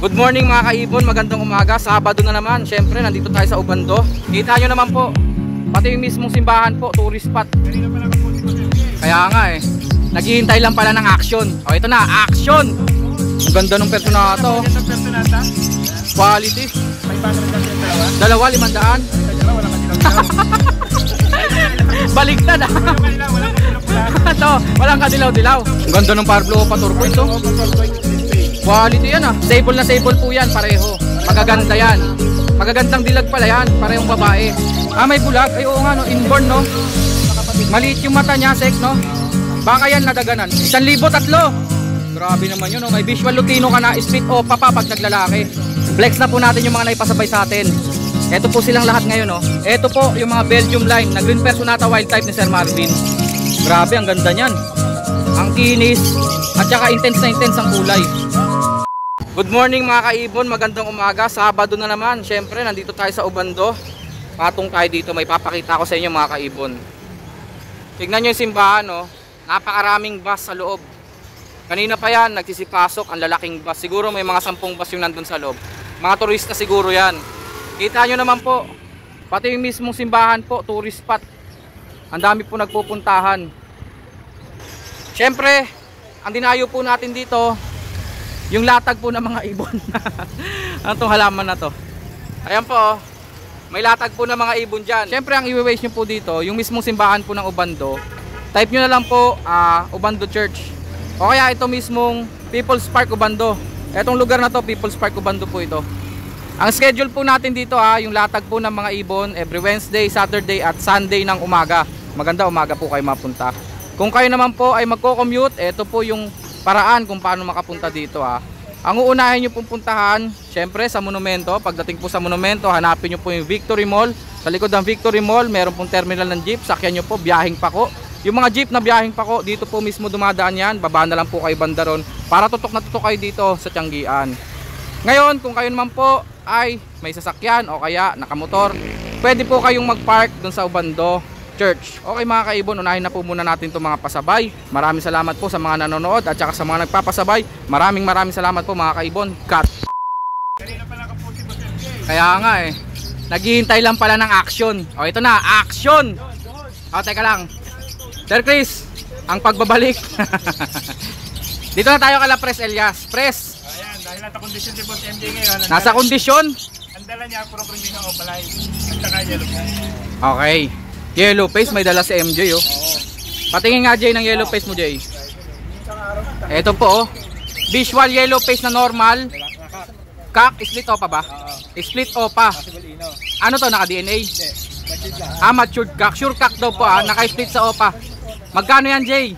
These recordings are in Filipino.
Good morning mga kaibon, magandang umaga. Sabado na naman, syempre nandito tayo sa Ubando. Kita nyo naman po, pati yung mismong simbahan po, tourist spot. Kaya nga eh, naghihintay lang pala ng action. O ito na, action! Ang ganda ng personata oh. Quality. Dalawa, 500. Baligtad ah. Ito, walang kadilaw-dilaw. Ang ganda ng Parblo Paturbo ito. Quality yan ah. Sable na sable po yan, pareho. Magaganda yan. Magagandang dilag pala yan, parehong babae. Ah, may bulag. Ay oo nga no, inborn no. Maliit yung mata niya, sek no. Baka yan nadaganan. 1,003. Grabe naman yun no. May visual Lutino ka na, split o papa pag naglalaki. Flex na po natin yung mga naipasabay sa atin. Ito po silang lahat ngayon no. Ito po yung mga Belgium line na Green Personata Wild Type ni Sir Marvin. Grabe, ang ganda niyan. Ang kinis at saka intense na intense ang kulay. Good morning mga kaibon, magandang umaga. Sabado na naman, syempre nandito tayo sa Ubando. Patong tayo dito, may papakita ko sa inyo mga kaibon. Tignan nyo yung simbahan no. Napakaraming bus sa loob. Kanina pa yan, nagsisipasok ang lalaking bus. Siguro may mga 10 bus yung nandun sa loob. Mga turista siguro yan. Kita nyo naman po, pati yung mismong simbahan po, tourist spot. Ang dami po nagpupuntahan. Syempre, ang dinayo po natin dito, yung latag po ng mga ibon. Ano itong halaman na to? Ayan po, may latag po ng mga ibon dyan. Syempre, ang i-waste nyo po dito, yung mismong simbahan po ng Ubando, type nyo na lang po, Ubando Church. O kaya ito mismong People's Park Ubando. Etong lugar na to, People's Park Ubando po ito. Ang schedule po natin dito yung latag po ng mga ibon every Wednesday, Saturday at Sunday ng umaga. Maganda umaga po kayo mapunta. Kung kayo naman po ay magko-commute, ito po yung paraan kung paano makapunta dito Ang uunahin nyo pong puntahan, syempre sa monumento. Pagdating po sa monumento, hanapin nyo po yung Victory Mall. Sa likod ng Victory Mall, meron pong terminal ng jeep. Sakyan nyo po, biyaheng pako. Yung mga jeep na biyaheng pako, dito po mismo dumadaan yan. Baba na lang po kayo bandaron para tutok na tutok kayo dito sa Tianggian. Ngayon, kung kayo naman po ay may sasakyan o kaya nakamotor, pwede po kayong mag-park dun sa Ubando Church. Okay mga kaibon, unahin na po muna natin itong mga pasabay. Maraming salamat po sa mga nanonood at saka sa mga nagpapasabay. Maraming salamat po mga kaibon. Cut! Kaya nga eh, naghihintay lang pala ng action. O ito na, action! O teka lang, Sir Chris, ang pagbabalik. Dito na tayo kala Pres Elias. Pres! Ayan, dahil nasa kondisyon si Boss MJ ngayon. Nasa kondisyon? Ang dala niya, puro krimino o palay. At saka yellow face. Okay. Yellow face, may dala si MJ oh. Patingin nga Jay ng yellow face mo Jay. Ito po oh. Visual yellow face na normal. Kak, split opa ba? Split opa. Ano to, naka DNA? Matured kak. Sure kak daw po naka-split sa opa. Magkano yan Jay?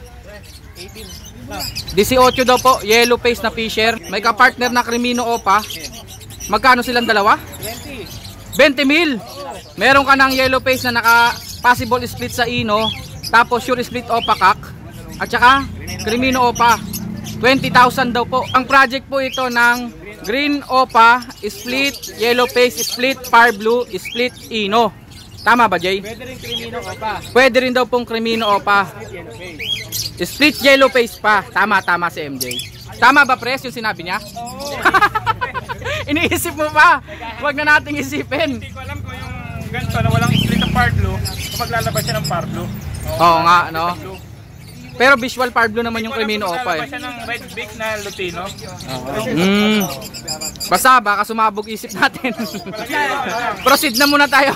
18 daw po, yellow face na fisher. May ka-partner na Crimino opa. Magkano silang dalawa? 20 mil. Meron ka ng yellow face na naka possible split sa ino, tapos sure split opa kak, at saka Crimino opa. 20,000 daw po. Ang project po ito ng green opa, split yellow face, split fire blue, split ino. Tama ba Jay? Pwede rin krimino opa. Pwede rin daw pong Crimino opa. Split yellow face pa. Tama si MJ. Tama ba Pres yung sinabi niya? Oo. Iniisip mo pa. Huwag na nating isipin. Hindi ko alam kung yung ganito na walang split ng Parblo, kapag lalabas siya ng Parblo. Oo nga no. Pero visual Parblo naman yung Crimino opa lalabas siya ng red beak na Lutino. Basta baka sumabog isip natin. Proceed na muna tayo.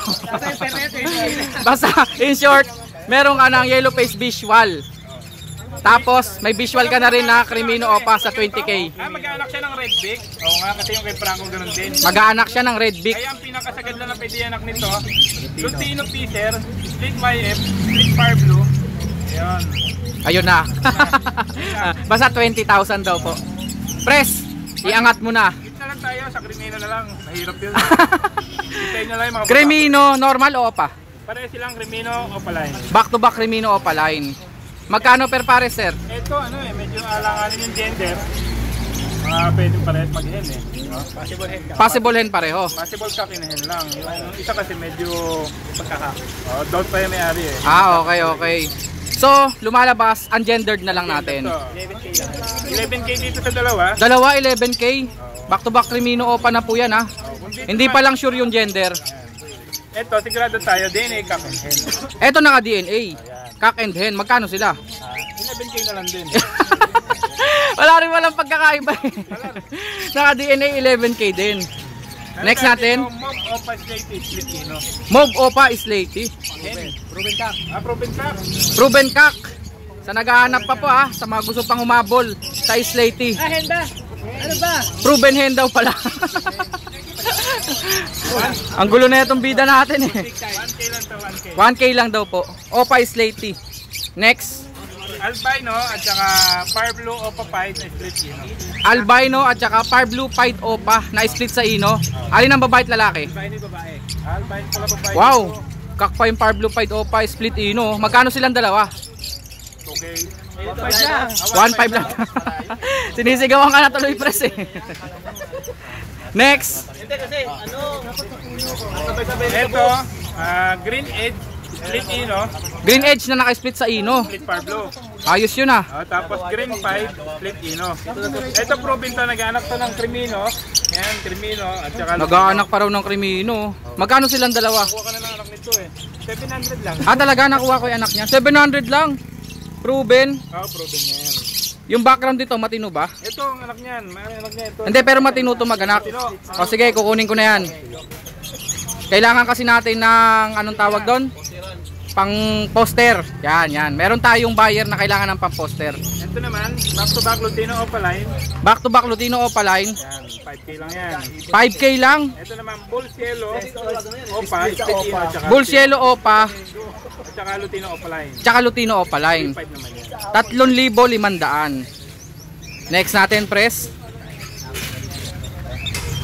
Basta in short, meron ka ng yellow face visual. Tapos may visual ka na rin na Crimino opa sa 20k. Mag-aanak siya ng red beak. Oo nga, kasi yung kay Franco ganun din. Mag-aanak siya ng red beak. Kaya ang pinakasagad lang na pwede anak nito, Lutino Fisher, split YF, split Parblo. Ayan. Ayun na. Basta 20,000 daw po. Pres, iangat mo na. Hit na lang tayo, sa Crimino na lang. Mahirap yun. Hintay na lang yung mga Crimino normal o opa? Pareho silang Crimino o palay. Back to back Crimino opa line. Magkano per pares sir? Ito medyo alanganin yung gender. Mga pwedeng parehas mag-hen Possible hen ka. Possible hen pareho. Possible ka kinahen lang. Yung isa kasi medyo pagkaka. Down pa yung may-ari eh. Okay. So, lumalabas, ungendered na lang natin. 11K dito sa dalawa. Dalawa, 11K. Oo. Back to back Crimino Opa na po yan ha. Hindi pa lang sure yung gender. Ito, sigurado tayo, DNA cock and hen. Ito naka DNA. Cock and hen. Magkano sila? 11K na lang din. Wala rin walang pagkakaiba eh. Naka DNA 11K din. Next natin. Yung Mob Opa Slaty Split Ino. Mob Opa Slaty. Hen. Proven cock. Proven cock. Proven cock. Sa naghahanap pa po sa mga gusto pang humabol sa Slaty. Hen ba? Ano ba? Proven hen daw pala. Ang gulo na itong bida natin eh. 1K lang to, 1K. 1K lang daw po. Opa Slaty. Next. Albino at saka Far Blue Opa Pied na Split Ino. Albino at saka Far Blue Pied Opa na split sa ino. Alin ang babae at lalaki? Albino babae. Albino pala babae. Wow! Kak pa yung Far Blue Pied Opa split ino. Magkano silang dalawa? Okay. 1.5 lang. Sinisigawan ka na tuloy press eh. Next. Ito, Green Edge Split Ino. Green Edge na naka-split sa ino. Split Far Blue. Ayos yun ah. Tapos Green Pied Split Ino. Ito proven to, nag-anak to ng Crimino. Yan, Crimino at saka Nag-aanak pa raw ng Crimino. Magkano silang dalawa? Kuha ka na ng anak nito eh. 700 lang. Talaga nakuha ko yung anak niya. 700 lang. Proven. Proven yan. Yung background dito matino ba? Ito ang anak niyan. May anak niya ito. Hindi, pero matino to mag-anak. O sige, kukunin ko na yan. Kailangan kasi natin ng anong tawag doon? Pang poster. Yan, yan. Meron tayong buyer na kailangan ng pang poster. Ito naman, back to back Lutino Opaline. Back to back Lutino Opaline. Yan, 5K lang yan. 5K lang. Ito naman, Bull Cielo Opa, Split Ino at saka Bull Cielo Opa, at saka Lutino Opaline. tsaka Lutino Opaline. 5 naman yan. 3,500. Next natin, press.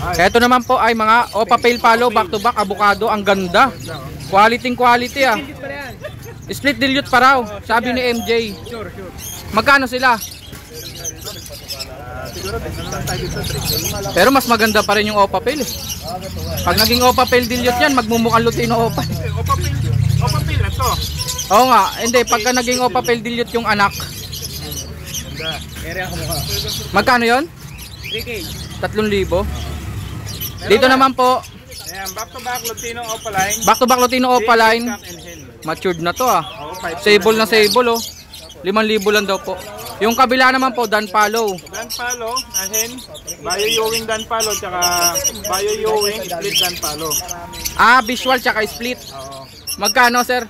Ito naman po ay mga Opa Pale Palo, back to back, avocado. Ang ganda. Quality ah. Split dilute pa raw, sabi ni MJ. Sure. Magkano sila? Siguro, tignan lang tayo dito, 3K. Pero mas maganda pa rin yung Opa Pale eh. Pag naging Opa Pale dilute yan, magmumukhang Lutino Opa. Opa Pale na to. Oo nga, hindi. Pagka naging Opa Pale dilute yung anak. Area ko mukha. Magkano yon? 3K. 3,000. Dito naman po, Ayan, back to back Lutino Opaline. back to back Lutino Opaline. Cock and hen. Matured na to ah. 5K Sable na sable oh. 5,000 lang daw po. Yung kabila naman po, Dan Palo. Dan Palo, ahen, Bayo Yowing Dan Palo, tsaka Bayo Yowing Split Dan Palo. Visual tsaka split. Oo. Magkano sir?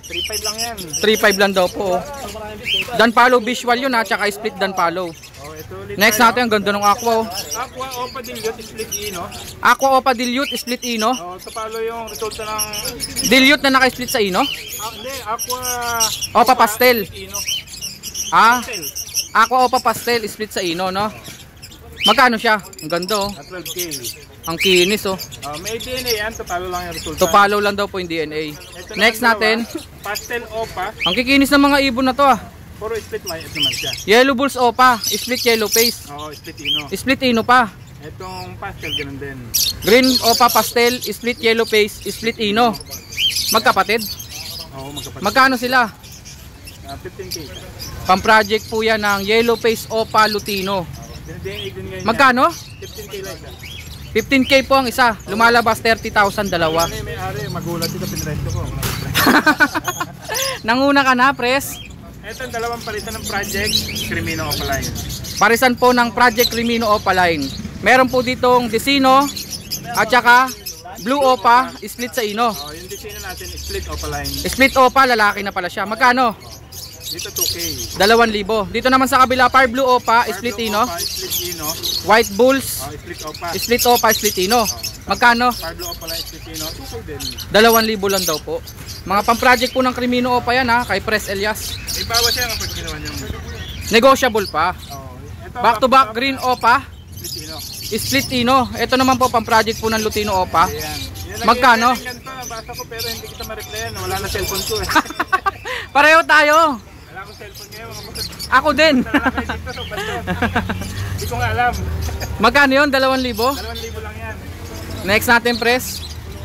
3.5 lang yan. 3,500 lang daw po oh. Dan Palo visual yun tsaka split Dan Palo. Oh, ito ulit Next tayo. natin, ang ganda ng aqua oh. Aqua Opa Dilute Split Ino. Aqua Opa Dilute, split ino. Oh, ito palo yung resulta ng Dilute na naka-split sa ino. hindi, Aqua Opa Pastel. Split Ino. Pastel. Aqua Opa Pastel, split sa ino no. Magkano siya? Ang ganda oh. At 12K. Ang kinis oh. May DNA yan, ito palo lang yung resulta. Tupalo lang daw po yung DNA. Ito Next naman dalawa, natin, Pastel Opa. ang kikinis ng mga ibon na to ah. Puro split white naman siya. Yellow Bulls Opa, split yellow face. Oo, Split Ino. Split ino pa. Itong pastel, ganun din. Green Opa Pastel, split yellow face, split ino. Magkapatid. Oo, magkapatid. Magkano sila? 15K. Pang-project po yan ng yellow face Opa Lutino. DNA din ngayon. Magkano? 15K lang siya. 15K po ang isa. Lumalabas 30,000 dalawa. Ano yung may-ari, magulat dito, pinrento ko. Nanguna ka na, pres. Ito ang dalawang palitan ng project, Crimino Opaline. Parisan po ng Project Crimino Opaline. Meron po ditong Desino at saka Blue Opa, split sa ino. Oh, yung design natin, Split Opaline. Split Opa, lalaki na pala siya. Magkano? Dito 2K. 2,000. Dito naman sa kabila, Far Blue Opa, split ino. Split Ino. White Bulls, Oh, Split Opa. split Opa, split ino. Magkano? Pablo Opaline, Split Ino. 2K din. 2,000 lang daw po. Mga pang-project po ng Crimino Opa yan ha, kay Pres Elias. May bawas siya kapag ginawa niyo. Negotiable pa. Oh, ito, Back to back Green Opa, Split Ino. split ino. Ito naman po pang-project po ng Lutino Opa. Ayan. Magkano? Ganito, nabasa ko pero hindi kita ma-replyan. Wala na cellphone ko eh. Pareho tayo. Wala akong cellphone ngayon. Mga boss. Ako din. Wala kayo dito sa bando. Hindi ko nga alam. Magkano yun? 2,000? 2,000 lang yan. Next natin, Pres.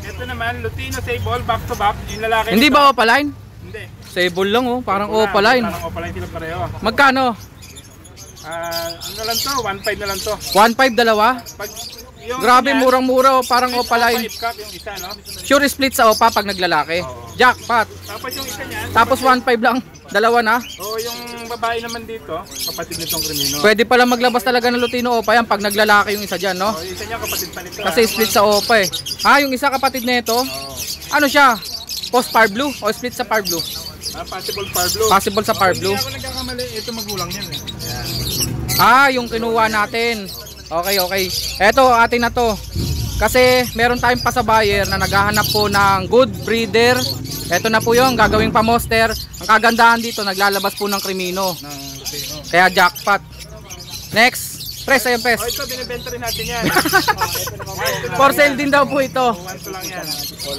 Ito naman, Lutino Sable, back to back. Yung lalaki. Hindi nito- ba Opaline? Hindi. Sable lang oh, parang Wala, Opaline. Parang Opaline sila pareho. Magkano? Ano lang to, 1.5 na lang to. 1.5 dalawa? Pag, yung Grabe, kanya, murang-mura oh, parang split opaline. OPA ipcap yung isa, no? Sure split sa OPA pag naglalaki. Oo. Jackpot. Tapos yung isa niyan. Tapos 1.5 lang. Dalawa na. Oo, yung babae naman dito, kapatid nitong Crimino. Pwede pala maglabas talaga ng Lutino OPA yan pag naglalaki yung isa dyan, no? Oo, yung isa niya kapatid pa nito. Kasi split sa OPA eh. Yung isa kapatid nito, Oo. ano siya? Post Par Blue o split sa Par Blue? Possible Par Blue. Possible sa Par Blue. Hindi ako nagkakamali, ito magulang yan eh. Yung kinuha natin. Okay. Eto, atin na to. Kasi meron tayong pa sa buyer na naghahanap po ng good breeder. Eto na po yung gagawing pa-monster. Ang kagandahan dito, naglalabas po ng Crimino. Kaya jackpot. Next. Press, ayan press. Ito, binibenta rin natin yan. For sale din daw po ito. 1 lang yan.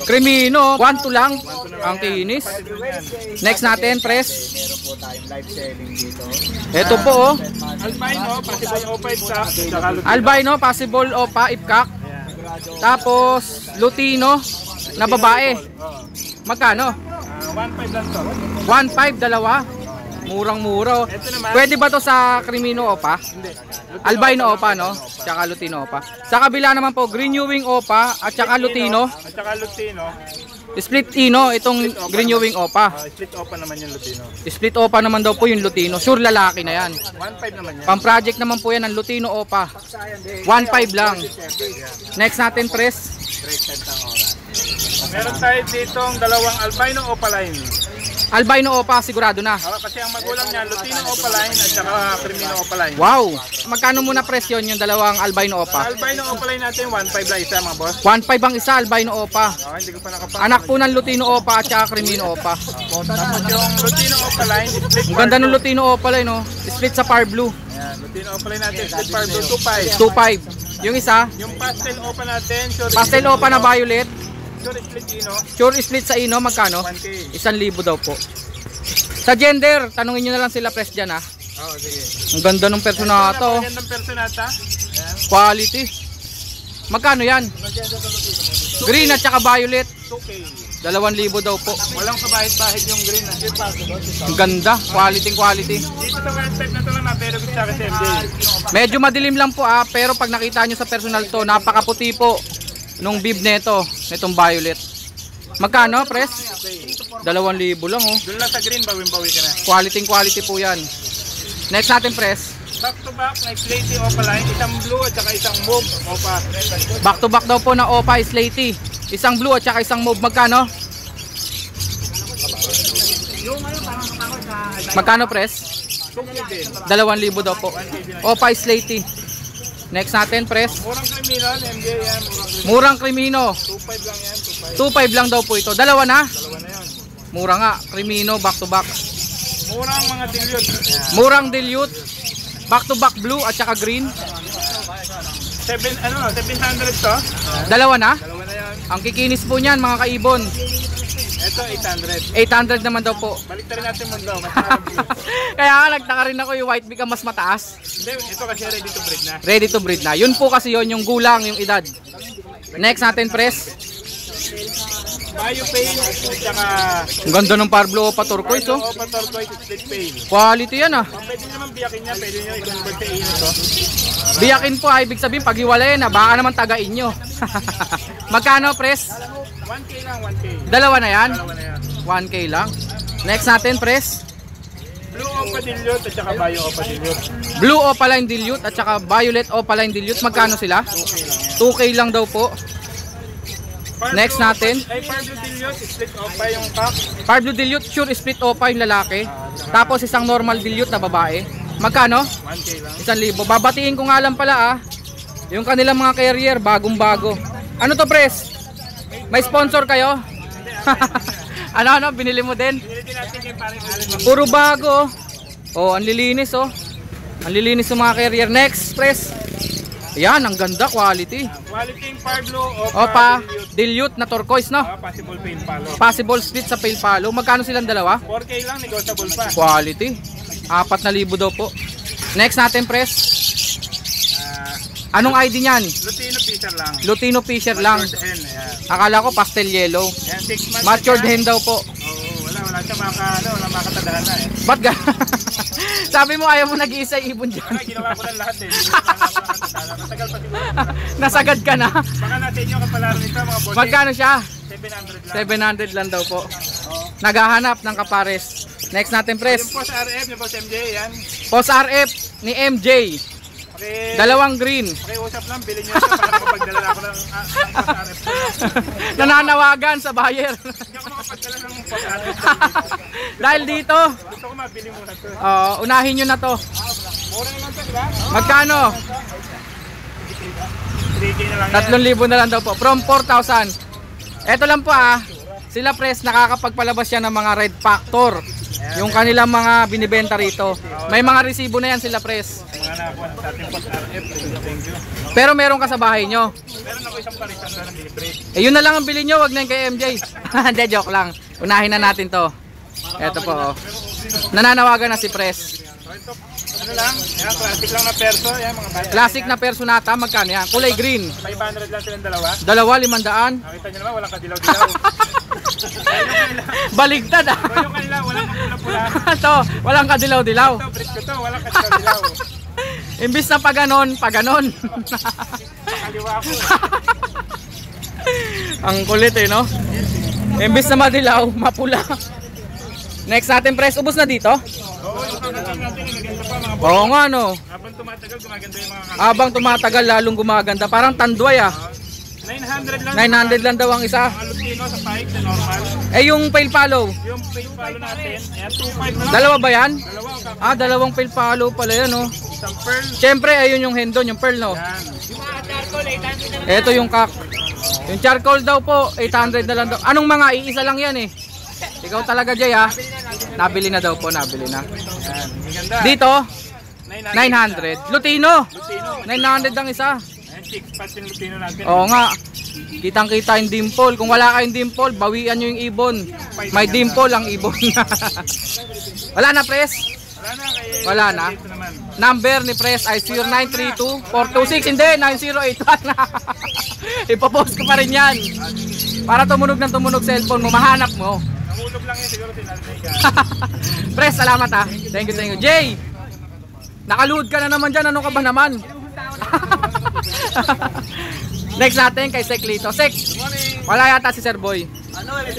Crimino, 1-2 lang. Ang kinis. Next natin, press. Meron po tayong live selling dito. Ito po oh. Albino, possible O5 sa saka Lutino. Albino, possible OPA, ipkak. Tapos, Lutino, na babae. Magkano? 1.5 lang to. 1.5, dalawa. Murang-mura. Ito naman. Pwede ba to sa Crimino OPA? Hindi. Albino OPA, no? Tsaka Lutino OPA. Sa kabila naman po, Green Ewing OPA at tsaka Lutino. At saka Lutino. Split Ino, itong Green Ewing OPA. Split opa naman yung Lutino. Split OPA naman daw po yung Lutino. Sure lalaki na yan. 1.5 naman yan. Pang-project naman po yan ang Lutino OPA. 1.5 lang. Next natin, press. Meron tayo dito ang dalawang albino opaline. Albino OPA, sigurado na. Kasi ang magulang niya, Lutino opaline at saka Crimino opaline. Wow! Magkano muna presyon yung dalawang albino Sa OPA? albino opaline natin, 1.5 lang isa mga boss. 1.5 ang isa, albino OPA. Hindi ko pa nakapang. Anak po ng Lutino OPA at saka Crimino OPA. Tapos yung Lutino opaline, split Ang ganda ng Lutino OPA lang, no? Split sa Par Blue. Ayan, Lutino opaline natin, split par blue, 2.5. 2.5. Yung isa, Yung pastel opa natin, sure pastel OPA na violet. sure split ino, Sure split sa Ino, magkano? 1K. 1,000 daw po. Sa gender, tanungin nyo na lang sila press dyan ha. Sige. Ang ganda ng personata oh. Napakagandang personata. Ayan, Quality. Magkano yan? Green at saka violet. 2K. 2,000 daw po. Walang kabahit-bahit yung green. Ang ganda. Quality. Dito sa website na ito lang napero ko sa akin sa MJ. Medyo madilim lang po pero pag nakita nyo sa personal to, napakaputi po nung bib neto, netong violet. Magkano, press? 2,000 lang oh. Doon lang sa green, bawin-bawi ka na. Quality po yan. Next natin, press. Back to back, may slaty opaline, isang blue at saka isang mauve opa. Back to back daw po na OPA Slaty. Isang blue at saka isang mauve. Magkano? Magkano, press? 2,000 daw po. OPA Slaty. Next natin, press. Murang Crimino, MJ yan. Murang Crimino. 2.5 lang yan, 2.5 2.5. lang daw po ito. Dalawa na? Dalawa na yan. Mura nga. Crimino, back to back. Murang mga dilute. Murang dilute. Back to back blue at saka green. 700 to. Dalawa na? Dalawa na yan. Ang kikinis po niyan mga kaibon. Ito 800. 800 naman daw po. Balik rin natin mundo. Mas marami. Kaya nga nagtaka rin ako yung white beak ang mas mataas. Hindi, ito kasi ready to breed na. Ready to breed na. Yun po kasi yon yung gulang, yung edad. Next natin, press. Biopain at saka Ang ganda ng Parblo Opa Turquoise, oh. Opa turquoise split pain. Quality yan, ah. Pwede naman biyakin niya, pwede nyo i-convert sa iyo to. Biyakin po, ibig sabihin, pag iwalayin na, baka naman tagain nyo. Magkano, press? 1K lang, 1K. Dalawa na yan? Dalawa na yan. 1K lang. Next natin, press. Blue Opa dilute at saka Bio Opa dilute. Blue Opaline Dilute at saka Violet Opaline Dilute. Magkano sila? 2K lang daw po. Next natin. Ay, Parblo dilute, split Opa yung pack. Parblo Dilute, sure split Opa yung lalaki. Tapos isang normal Dilute na babae. Magkano? 1K lang. 1,000. Babatiin ko nga lang pala yung kanilang mga carrier, bagong bago. Ano to, press? May sponsor kayo? Ano, binili mo din? Pinilitin natin kay paring Allen. Puro bago. Oh, ang lilinis oh. Ang lilinis ng mga carrier. Next, press. Ayan, ang ganda, quality. Quality yung Parblo Opa, dilute. dilute na turquoise, no? Possible pain palo. Possible split sa pale palo. Magkano silang dalawa? 4K lang, negotiable pa. Quality. 4,000 daw po. Next natin, press. Anong ID niyan? Lutino Fisher lang. Lutino Fisher lang. Matured hen, ayan. Akala ko pastel yellow. Yan, 6 months Matured na siya. hen daw po. Oo, wala siya wala makatadahan na eh. Ba't ga? Sabi mo ayaw mo nag-iisa ibon dyan. Kaya ginawa ko lang lahat eh. Matagal pa siguro. Nasagad ka na. Baka natin yung kapalaran nito mga boss. Magkano siya? 700 lang. 700 lang daw po. Naghahanap ng kapares. Next natin, Yung pres. post RF ni Boss MJ, yan. Post RF ni MJ. Okay. Dalawang green. Okay, usap lang. Bilhin nyo ito para makapagdala ako ng post RF. Nananawagan sa buyer. Hindi ako makapagdala ng post RF. Dahil dito, Gusto ko mabili muna ito. unahin nyo na to. Mura na lang ito, diba? Magkano? 3K na lang yan. 3,000 na lang daw po. From 4,000. Eto lang po sila press nakakapagpalabas yan ng mga red factor. Yung kanilang mga binibenta rito. May mga resibo na yan sila press. Mga nakakuha sa ating post RF. Thank you. Pero meron ka sa bahay nyo. Meron ako isang parisan na ng delivery. Yun na lang ang bilhin nyo, wag na yung kay MJ. Hindi, joke lang. Unahin na natin to. Eto po. Nananawagan na si press. So ito, ano lang, yan, classic lang na perso. Yan, mga bata. Classic na personata, magkano yan? Kulay green. 500 lang silang dalawa. Dalawa, 500. Nakita nyo naman, walang kadilaw-dilaw. Baligtad So yung kanila, walang pula-pula. Ito, walang kadilaw-dilaw. Ito, breed ko to, walang kadilaw-dilaw. Imbis na paganon. Kaliwa ako. Ang kulit no? Imbis na madilaw, mapula. Next natin press, ubos na dito? Oo, yung pagdating natin, maganda pa mga boss. Oo nga no. Habang tumatagal, gumaganda yung mga Habang tumatagal, lalong gumaganda. Parang tanduay 900 lang. 900 lang daw ang isa. Mga Lutino sa pike na normal. Eh yung pale follow, Yung pay follow natin, ayan, 2.5 na lang. dalawa ba yan? Dalawa o kaka. Dalawang pale follow pala yan no. Isang pearl. Siyempre, ayun yung hendon, yung pearl no. Yan. Ito yung kak. Yung charcoal daw po, 800 na lang daw. Anong mga? Iisa lang yan eh. Ikaw talaga Jay Nabili na daw po, nabili na. Yan, maganda. Dito, 900. 900. Lutino, Lutino. 900 ang isa. Ayan, 6 pads yung Lutino natin. Oo nga. Kitang kita yung dimple. Kung wala kayong dimple, bawian nyo yung ibon. May dimple ang ibon. Wala na press. Wala na, kay Wala na. dito naman. Number ni press ay 0932-426. Hindi, 9081. Ipopost ko pa rin yan. Para tumunog ng tumunog cellphone mo, mahanap mo. Nangulog lang yun, siguro tinanay ka. Press, salamat Thank you. Jay, nakaluhod ka na naman dyan. Ano ka ba naman? Next natin kay Sek Lito. Sek, wala yata si Sir Boy.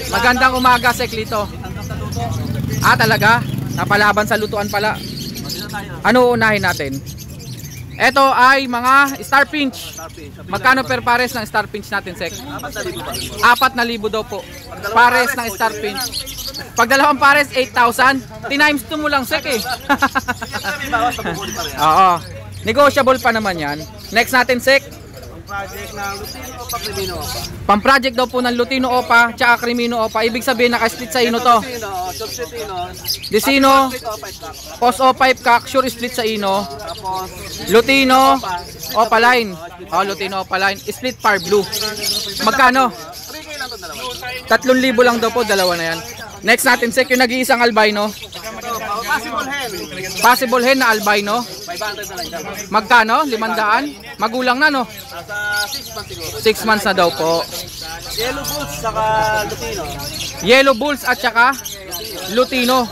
Magandang umaga, Sek Lito. Talaga? Napalaban sa lutuan pala. Ano unahin natin? Ito ay mga star pinch. Magkano per pares ng star pinch natin, Sek? 4,000 daw po. Pares ng star pinch. Pag dalawang pares, 8,000. Tinimes 2 mo lang, Sek Oo. Negotiable pa naman yan. Next natin, Sek. Project ng Lutino o Crimino Opa? Pang-project daw po ng Lutino Opa tsaka Crimino Opa. Ibig sabihin naka-split sa ino to. Subsitino, Disino, Opa stock. Post O5 Kak, sure split sa ino. Tapos, Lutino, Opa line. Lutino Opa line. Split par blue. Magkano? 3K lang ito dalawa. 3,000 lang daw po, dalawa na yan. Next natin, Sek, yung nag-iisang albino. Possible hen. Possible hen na albino. 500 na lang dyan. Magkano? 500? Magulang na no? Nasa 6 months siguro. 6 months na daw po. Yellow boots saka Lutino. Yellow bulls at saka Lutino.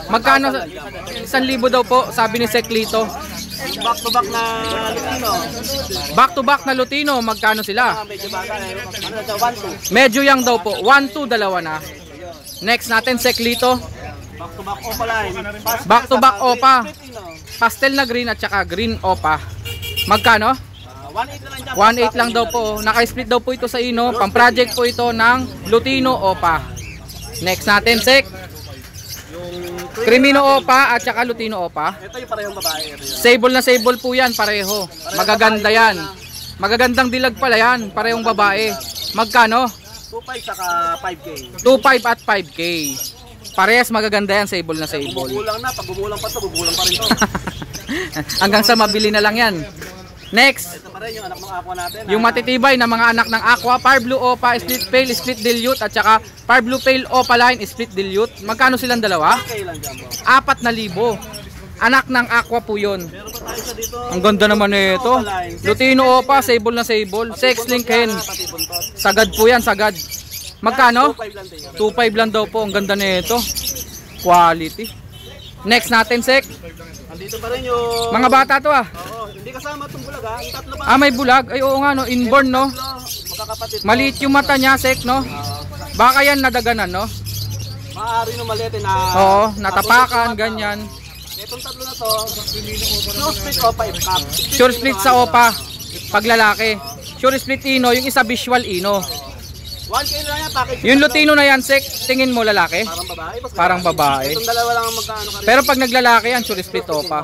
Magkano? 1,000 daw po, sabi ni Sek Lito. Back to back na Lutino. Back to back na Lutino, magkano sila? Medyo bata na yun. Ano sa 1-2. Medyo young daw po. 1-2, dalawa na. Next natin, Sek Lito. Back to back Opa line. Back to back Opa. Lutino. Pastel na green at saka green Opa. Magkano? 1.8 na lang dyan. 1.8 lang daw po. Naka-split daw po ito sa ino. Pang-project po ito ng Lutino Opa. Next natin, Sek. Crimino Opa at saka Lutino Opa. Ito yung parehong babae. Ito yun. Sable na sable po yan, pareho. Magaganda yan. Magagandang dilag pala yan, parehong babae. Magkano? 2.5 saka 5K. 2.5 at 5K. Parehas magaganda yan, sable na sable. Bubulang na. Pag bubulang pa ito, bubulang pa rin ito. Hanggang sa mabili na lang yan. Next, Ito pa rin yung anak ng aqua natin. yung matitibay na mga anak ng Aqua, Par Blue Opa, Split Pale, Split Dilute at saka Par Blue Pale Opa line, Split Dilute. Magkano silang dalawa? 5K lang dyan bro. 4,000. Anak ng Aqua po yun. Meron pa tayo isa dito. Ang ganda naman nito. Lutino Opa, sable na sable. Sex link hen. Pati buntot. Sagad po yan, sagad. Magkano? 2.5 lang din. 2.5 lang daw po. Ang ganda nito. Quality. Next natin, Sek. Andito pa rin yung... Mga bata to ah. Oo, hindi kasama itong bulag ha. Yung tatlo pa. Ah, may bulag. Ay, oo nga no. Inborn no. Magkakapatid. Maliit yung mata niya, Sek no. Baka yan nadaganan no. Maaari no maliit na... Oo, natapakan, ganyan. Itong tatlo na to, sure split opa cup. Sure split sa opa. Pag lalaki. Sure split ino. Yung isa visual ino. 1K na yan, package. Yung Lutino na yan, Sek. Tingin mo lalaki? Parang babae. Parang babae. Itong dalawa lang ang magkano ka rin. Pero pag naglalaki yan, sure split opa.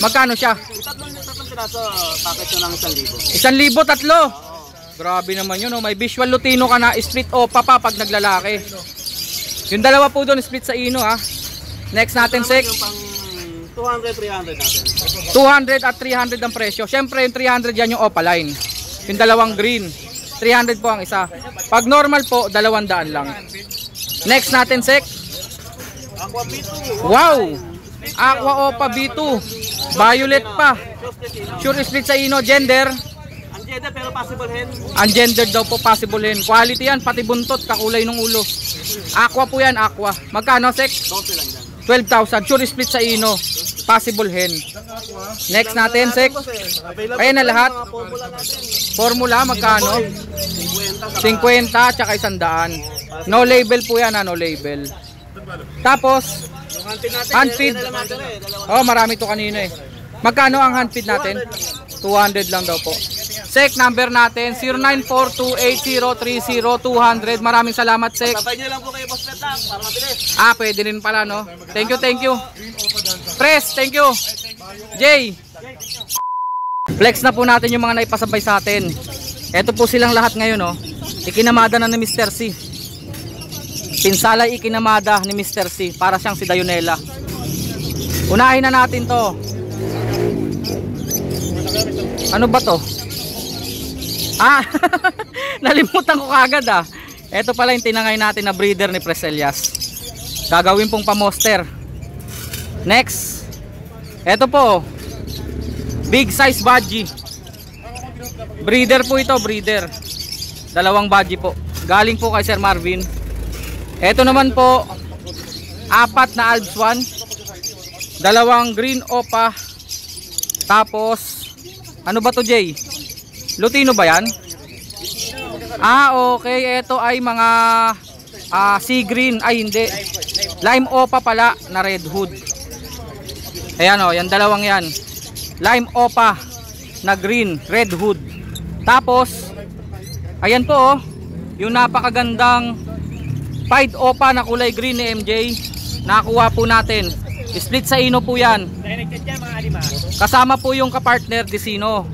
Magkano siya? Yung tatlong piraso, package nyo ng 1,000. 1,000 tatlo. Grabe naman yun. Oh. May visual Lutino ka na, split opa pa pag naglalaki. Yung dalawa po doon, split sa ino ha. Next natin, Sek. Yung pang 200, 300 natin. 200 at 300 ang presyo. Siyempre yung 300 yan yung opaline. Yung dalawang green. 300 po ang isa. Pag normal po, 200 lang. Next natin, Sek. Aqua B2. Wow! Aqua Opa B2. Violet pa. Sure split sa ino. Gender. Ungendered pero possible hen. Ungendered daw po, possible hen. Quality yan, pati buntot, kakulay ng ulo. Aqua po yan, aqua. Magkano, Sek? 12 lang dyan. 12,000. Sure split sa ino. Possible hen. Next natin, Sek. Ayan na lahat. Mga formula natin. Formula, magkano? 50 tsaka 100. No label po yan, no label. Tapos, Yung handpid natin. hand feed. yan naman natin eh. Oh, marami to kanina eh. Magkano ang hand feed natin? 200 lang daw po. Sek, number natin 09428030-200. Maraming salamat, Sek. Sabay nyo lang po kayo, Boss Pet lang, para mabilis. Ah, pwede rin pala, no? Thank you, thank you. Press, thank you. Jay. Flex na po natin yung mga naipasabay sa atin. Ito po silang lahat ngayon, no? Ikinamada na ni Mr. C. Pinsalay ikinamada ni Mr. C. Para siyang si Dayonela. Unahin na natin to. Ano ba to? Ah, nalimutan ko kagad ah. Ito pala yung tinangay natin na breeder ni Preselias. Gagawin pong pamoster. Next. Ito po. Big size budgie. Breeder po ito, breeder. Dalawang budgie po. Galing po kay Sir Marvin. Ito naman po, 4 na Alps 1. Dalawang green opa. Tapos, ano ba to, Jay? Lutino ba yan? Ah, okay. Ito ay mga sea green. Ay, hindi. Lime opa pala na red hood. Ayan o, yan dalawang yan. Lime opa na green, red hood. Tapos, ayan po o, yung napakagandang pied opa na kulay green ni MJ. Nakuha po natin. Split sa ino po yan. Kasama po yung kapartner Disino.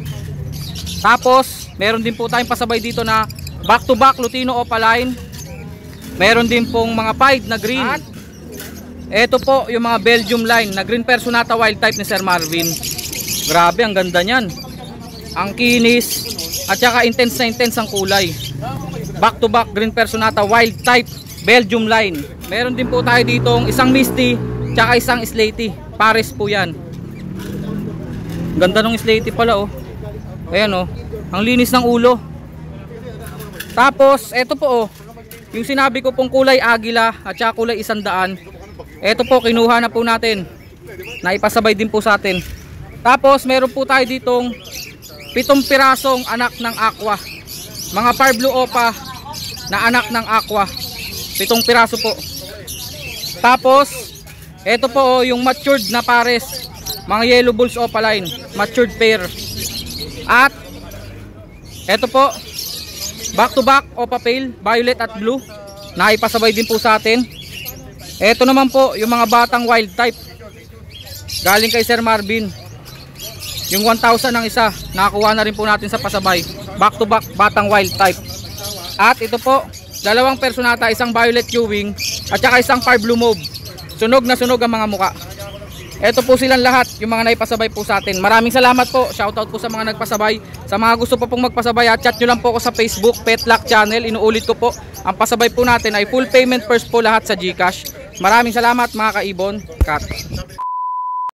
Tapos, meron din po tayong pasabay dito na back to back Lutino opaline. Meron din pong mga pied na green. Ito po yung mga Belgium line na green Personata wild type ni Sir Marvin. Grabe, ang ganda niyan. Ang kinis at saka intense na intense ang kulay. Back to back green Personata wild type Belgium line. Meron din po tayo ditong isang Misty tsaka isang Slaty. Pares po yan. Ganda ng Slaty pala oh. Ayan oh. Ang linis ng ulo. Tapos eto po oh. Yung sinabi ko pong kulay agila at saka kulay 100. Eto po kinuha na po natin. Naipasabay din po sa atin. Tapos meron po tayo ditong 7 pirasong anak ng aqua. Mga Par Blue Opa na anak ng aqua. 7 piraso po. Tapos eto po oh, yung matured na pares. Mga Yellow Bulls Opaline, matured pair. At eto po, back to back Opa Pale, violet at blue. Naipasabay din po sa atin. Eto naman po yung mga batang wild type. Galing kay Sir Marvin. Yung 1,000 ang isa, nakakuha na rin po natin sa pasabay. Back to back batang wild type. At ito po, dalawang Personata, isang violet Ewing at saka isang Par Blue Mauve. Sunog na sunog ang mga muka. Ito po silang lahat, yung mga naipasabay po sa atin. Maraming salamat po. Shoutout po sa mga nagpasabay. Sa mga gusto pa pong magpasabay, chat nyo lang po ako sa Facebook, Petlock Channel. Inuulit ko po, ang pasabay po natin ay full payment first po lahat sa GCash. Maraming salamat mga kaibon. Cut.